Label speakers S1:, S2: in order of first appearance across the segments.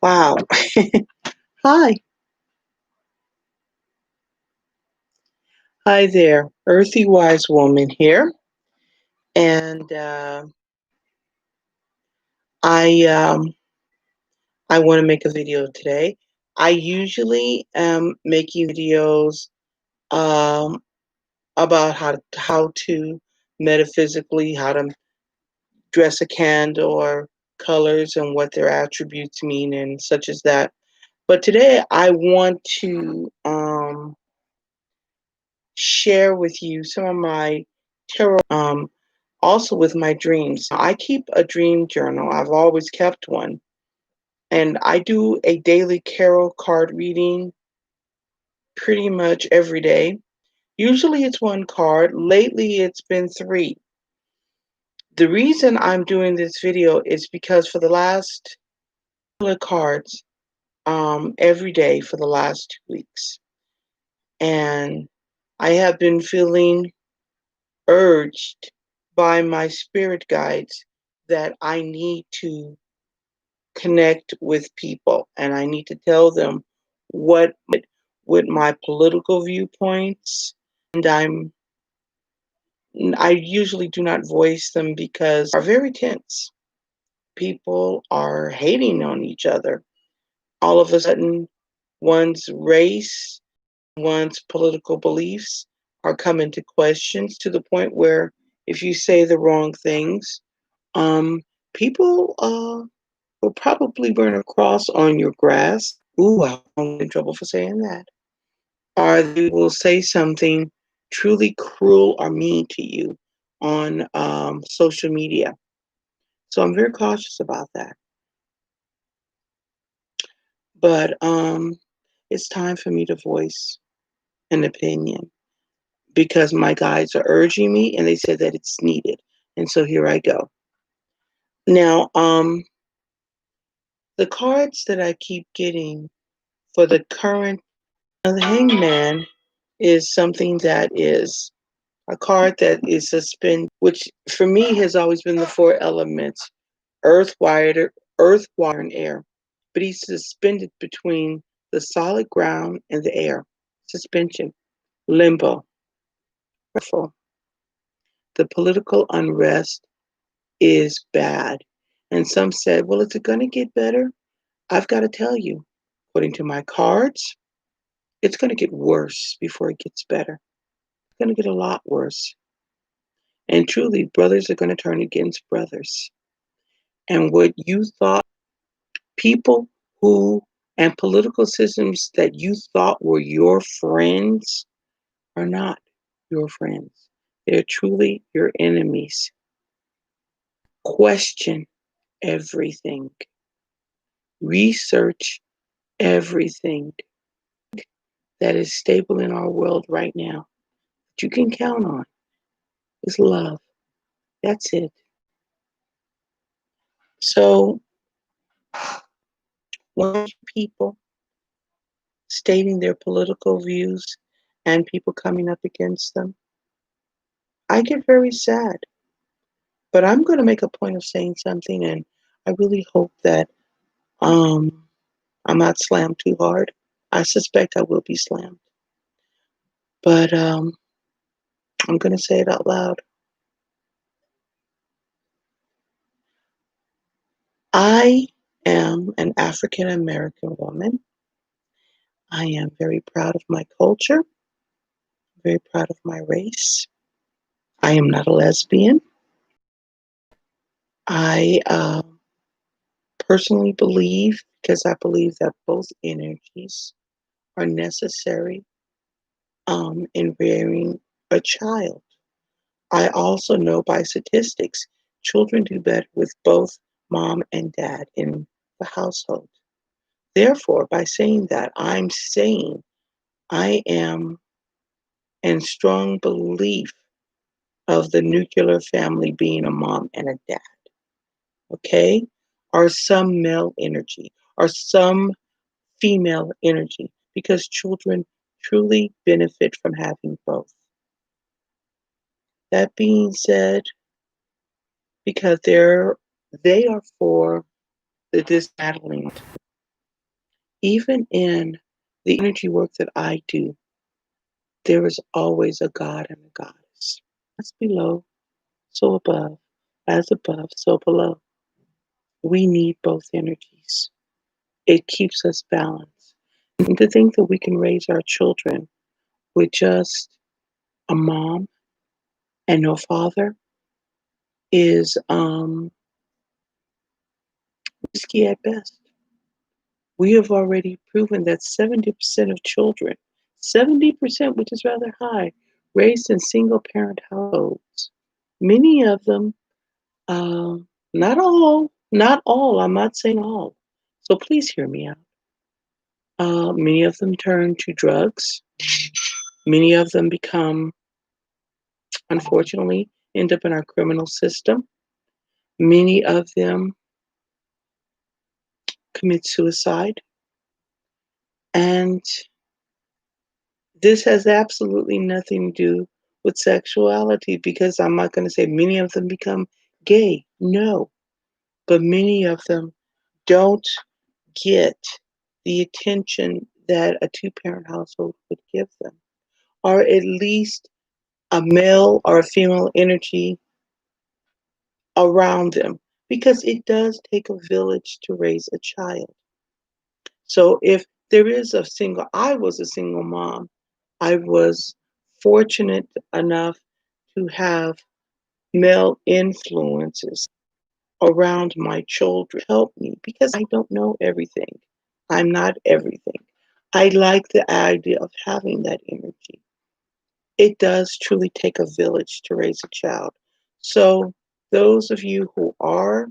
S1: Wow. Hi. Hi there. Earthy Wise Woman here. And I want to make a video today. I usually am making videos um, about how to metaphysically how to dress a candle or colors and what their attributes mean and such as that. But today I want to share with you some of my tarot, also with my dreams. I keep a dream journal. I've always kept one. And I do a daily tarot card reading pretty much every day. Usually it's one card. Lately it's been three. The reason I'm doing this video is because for the last cards every day for the last 2 weeks. And I have been feeling urged by my spirit guides that I need to connect with people and I need to tell them what with my political viewpoints, and I usually do not voice them because are very tense. People are hating on each other. All of a sudden, one's race, one's political beliefs are coming to questions to the point where if you say the wrong things, um, people will probably burn a cross on your grass. Ooh, I'm in trouble for saying that. Or they will say something truly cruel or mean to you on social media. So I'm very cautious about that. But it's time for me to voice an opinion because my guides are urging me and they said that it's needed. And so here I go. Now, the cards that I keep getting for the current the Hangman is something that is a card that is suspended, which for me has always been the four elements: earth, water, and air. But he's suspended between the solid ground and the air. Suspension, limbo. The political unrest is bad. And some said, well, is it going to get better? I've got to tell you, according to my cards, it's going to get worse before it gets better. It's going to get a lot worse. And truly, brothers are going to turn against brothers. And what you thought, people who, and political systems that you thought were your friends are not your friends. They're truly your enemies. Question everything. Research everything that is stable in our world right now that you can count on is love. That's it. So, when people stating their political views and people coming up against them, I get very sad. But I'm going to make a point of saying something, and I really hope that I'm not slammed too hard. I suspect I will be slammed. But I'm going to say it out loud. I am an African American woman. I am very proud of my culture, very proud of my race. I am not a lesbian. I personally believe, because I believe that both energies are necessary in rearing a child. I also know by statistics, children do better with both mom and dad in the household. Therefore, by saying that, I'm saying I am in strong belief of the nuclear family being a mom and a dad, okay? Or some male energy, or some female energy, because children truly benefit from having both. That being said, because they are for the dismantling. Even in the energy work that I do, there is always a God and a goddess. As below, so above. As above, so below. We need both energies. It keeps us balanced. And to think that we can raise our children with just a mom and no father is risky at best. We have already proven that 70% of children, 70%, which is rather high, raised in single parent households. Many of them, uh, not all, I'm not saying all. So please hear me out. Many of them turn to drugs. Many of them become, unfortunately, end up in our criminal system. Many of them commit suicide. And this has absolutely nothing to do with sexuality because I'm not going to say many of them become gay. No. But many of them don't get the attention that a two parent household would give them, or at least a male or a female energy around them, because it does take a village to raise a child. So if there is I was a single mom. I was fortunate enough to have male influences around my children help me because I don't know everything. I'm not everything. I like the idea of having that energy. It does truly take a village to raise a child. So, those of you who are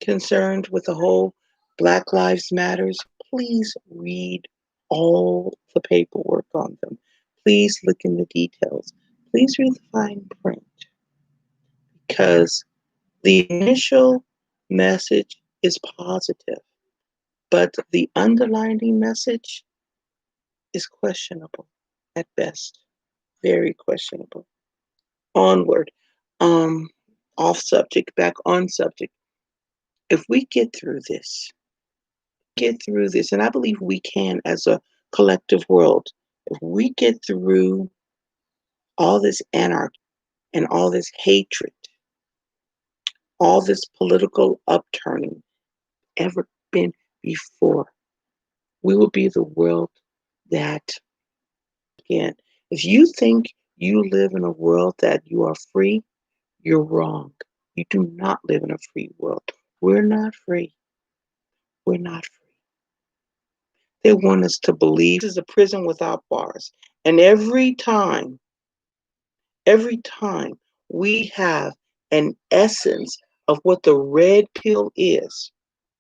S1: concerned with the whole Black Lives Matters, please read all the paperwork on them. Please look in the details. Please read the fine print because the initial message is positive, but the underlying message is questionable at best, very questionable. Onward, um, off subject, back on subject. If we get through this, and I believe we can as a collective world, if we get through all this anarchy and all this hatred, all this political upturning ever been before, we will be the world that, again, if you think you live in a world that you are free, you're wrong. You do not live in a free world. We're not free. We're not free. They want us to believe this is a prison without bars. And every time we have an essence of what the red pill is,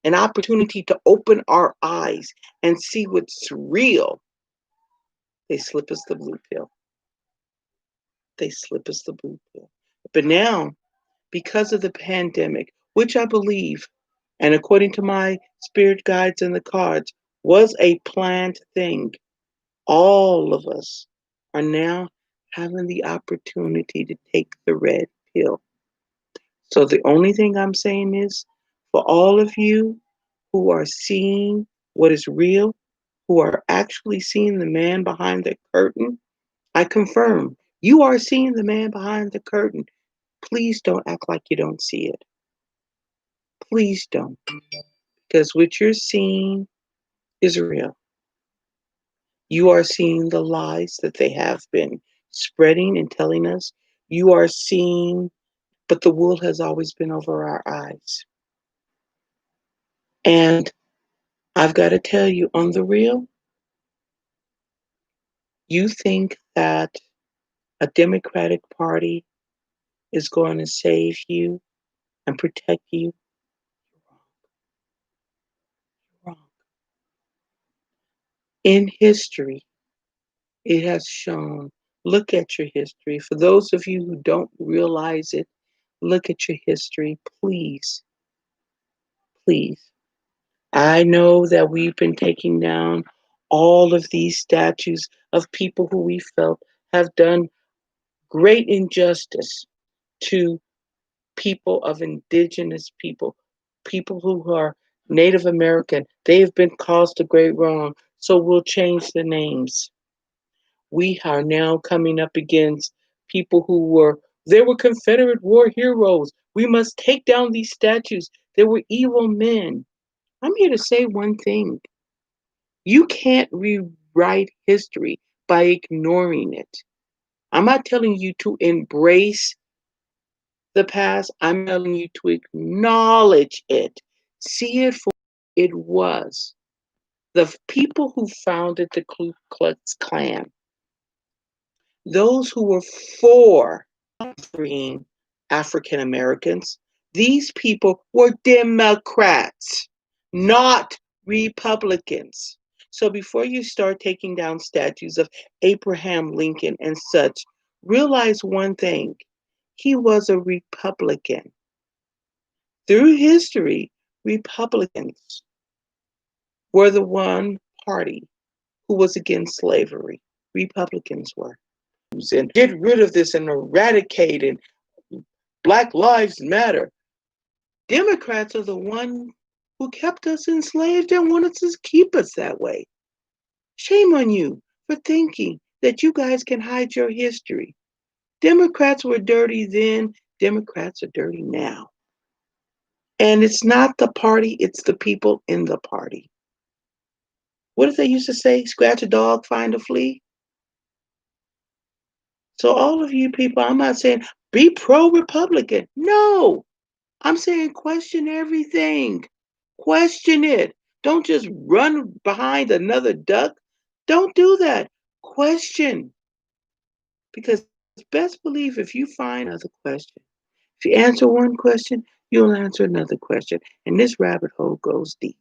S1: an opportunity to open our eyes and see what's real, they slip us the blue pill. They slip us the blue pill. But now, because of the pandemic, which I believe, and according to my spirit guides and the cards, was a planned thing, all of us are now having the opportunity to take the red pill. So the only thing I'm saying is for all of you who are seeing what is real, who are actually seeing the man behind the curtain, I confirm you are seeing the man behind the curtain. Please don't act like you don't see it. Please don't. Because what you're seeing is real. You are seeing the lies that they have been spreading and telling us. You are seeing, but the wool has always been over our eyes. And I've got to tell you, on the real, you think that a Democratic Party is going to save you and protect you? Wrong. Wrong. In history, it has shown, look at your history. For those of you who don't realize it, look at your history, please, please. I know that we've been taking down all of these statues of people who we felt have done great injustice to people of indigenous people, people who are Native American, they have been caused a great wrong, so we'll change the names. We are now coming up against people they were Confederate war heroes. We must take down these statues. They were evil men. I'm here to say one thing. You can't rewrite history by ignoring it. I'm not telling you to embrace the past. I'm telling you to acknowledge it. See it for what it was. The people who founded the Ku Klux Klan, those who were for freeing African Americans, these people were Democrats, not Republicans. So before you start taking down statues of Abraham Lincoln and such, realize one thing. He was a Republican. Through history, Republicans were the one party who was against slavery. Republicans were. And get rid of this and eradicate and Black Lives Matter. Democrats are the one who kept us enslaved and wanted to keep us that way. Shame on you for thinking that you guys can hide your history. Democrats were dirty then, Democrats are dirty now. And it's not the party, it's the people in the party. What did they used to say? Scratch a dog, find a flea? So all of you people, I'm not saying be pro-Republican. No, I'm saying question everything. Question it. Don't just run behind another duck. Don't do that. Question. Because best believe if you find another question, if you answer one question, you'll answer another question. And this rabbit hole goes deep.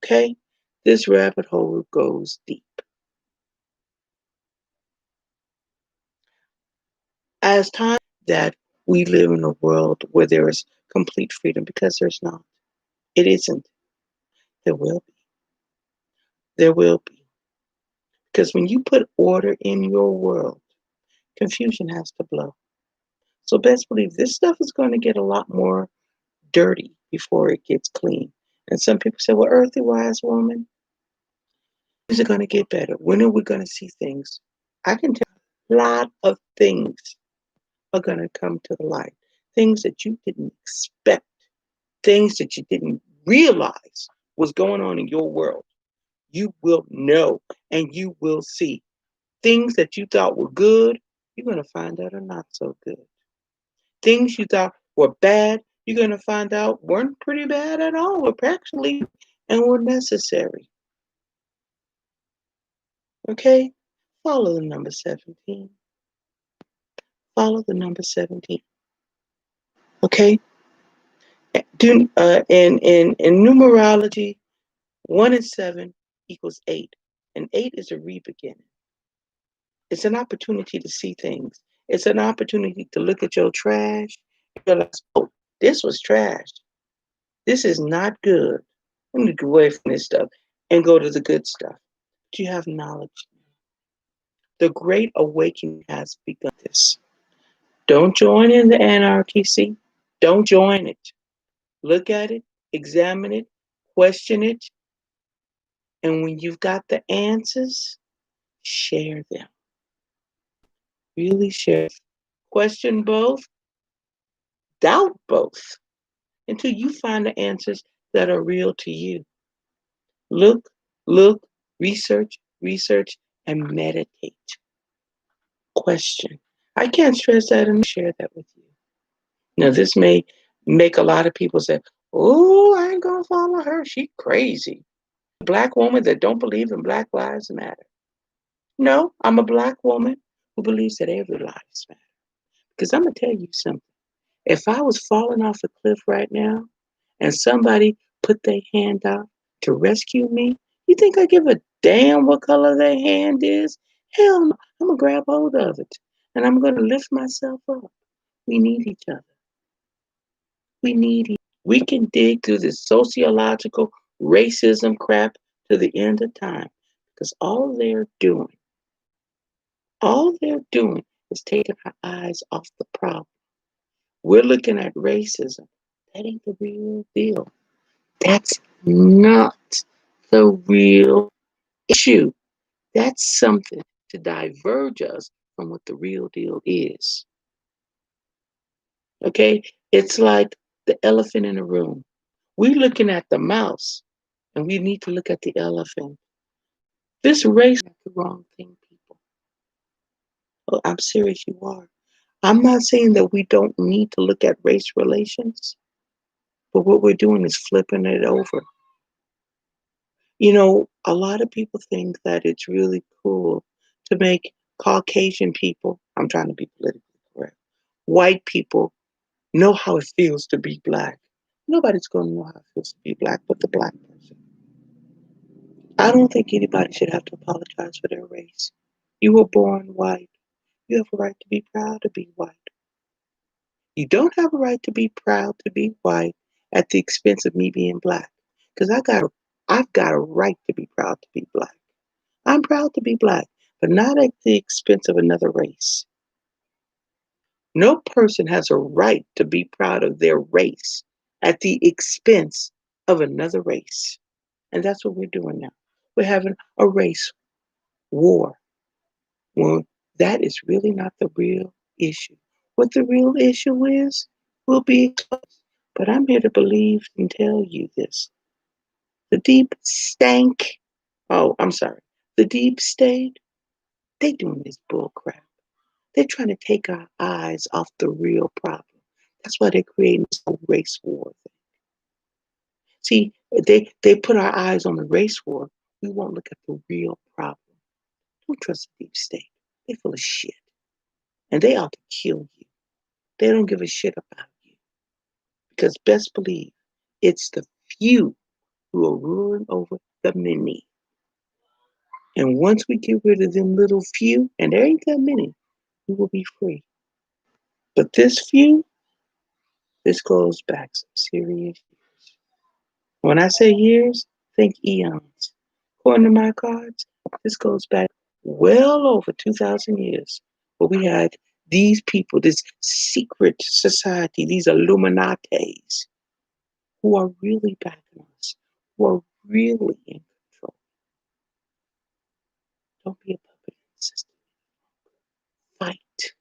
S1: Okay? This rabbit hole goes deep. As time that we live in a world where there is complete freedom, because there's not. It isn't. There will be. There will be. Because when you put order in your world, confusion has to blow. So best believe this stuff is going to get a lot more dirty before it gets clean. And some people say, well, earthy wise woman, things are going to get better. When are we going to see things? I can tell a lot of things are going to come to the light. Things that you didn't expect, things that you didn't realize was going on in your world. You will know and you will see. Things that you thought were good, you're going to find out are not so good. Things you thought were bad, you're going to find out weren't pretty bad at all, were actually and were necessary. Okay? Follow the number 17. Follow the number 17. Okay? In numerology, 1 and 7 equals 8. And 8 is a re-beginning. It's an opportunity to see things. It's an opportunity to look at your trash and realize, oh, this was trash. This is not good. Let me get away from this stuff and go to the good stuff. But you have knowledge. The Great Awakening has begun this. Don't join in the NRTC. Don't join it. Look at it, examine it, question it, and when you've got the answers, share them. Really share. Question both, doubt both, until you find the answers that are real to you. Look, research, and meditate. Question. I can't stress that and share that with you. Now, this may make a lot of people say, oh, I ain't gonna follow her. She crazy. A Black woman that don't believe in Black Lives Matter. No, I'm a Black woman who believes that every lives matter. Because I'm gonna tell you something. If I was falling off a cliff right now and somebody put their hand out to rescue me, you think I give a damn what color their hand is? Hell no. I'm gonna grab hold of it and I'm gonna lift myself up. We need each other. We can dig through this sociological racism crap to the end of time because all they're doing is taking our eyes off the problem. We're looking at racism. That ain't the real deal. That's not the real issue. That's something to diverge us from what the real deal is. Okay? It's like the elephant in the room. We're looking at the mouse and we need to look at the elephant. This race is the wrong thing, people. Oh, I'm serious, you are. I'm not saying that we don't need to look at race relations, but what we're doing is flipping it over. You know, a lot of people think that it's really cool to make Caucasian people, I'm trying to be politically correct, white people know how it feels to be black. Nobody's going to know how it feels to be black but the black person. I don't think anybody should have to apologize for their race. You were born white. You have a right to be proud to be white. You don't have a right to be proud to be white at the expense of me being black. Because I've got a right to be proud to be black. I'm proud to be black, but not at the expense of another race. No person has a right to be proud of their race at the expense of another race. And that's what we're doing now. We're having a race war. Well, that is really not the real issue. What the real issue is will be exposed. But I'm here to believe and tell you this. The deep stank, oh, I'm sorry, the deep state, they doing this bull crap. They're trying to take our eyes off the real problem. That's why they're creating this whole race war thing. See, they put our eyes on the race war. We won't look at the real problem. Don't trust the deep state. They're full of shit. And they ought to kill you. They don't give a shit about you. Because best believe it's the few who are ruling over the many. And once we get rid of them little few, and there ain't that many, we will be free. But this few, this goes back some serious years. When I say years, think eons. According to my cards, this goes back well over 2,000 years, where we had these people, this secret society, these Illuminates, who are really backing us, who are really in control. Don't be a puppet in the system. Fight.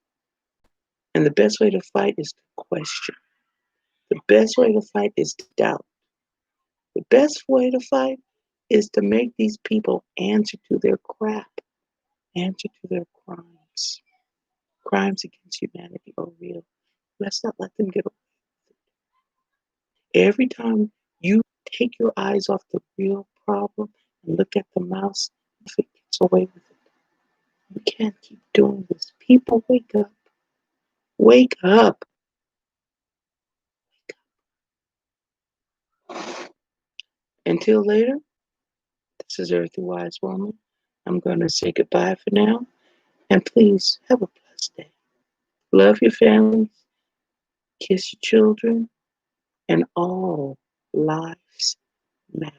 S1: And the best way to fight is to question. The best way to fight is to doubt. The best way to fight is to make these people answer to their crap, answer to their crimes. Crimes against humanity are real. Let's not let them get away with it. Every time you take your eyes off the real problem and look at the mouse, if it gets away with it. You can't keep doing this. People, wake up. Wake up. Until later, this is Earthy Wise Woman. I'm going to say goodbye for now. And please have a blessed day. Love your families, kiss your children, and all lives matter.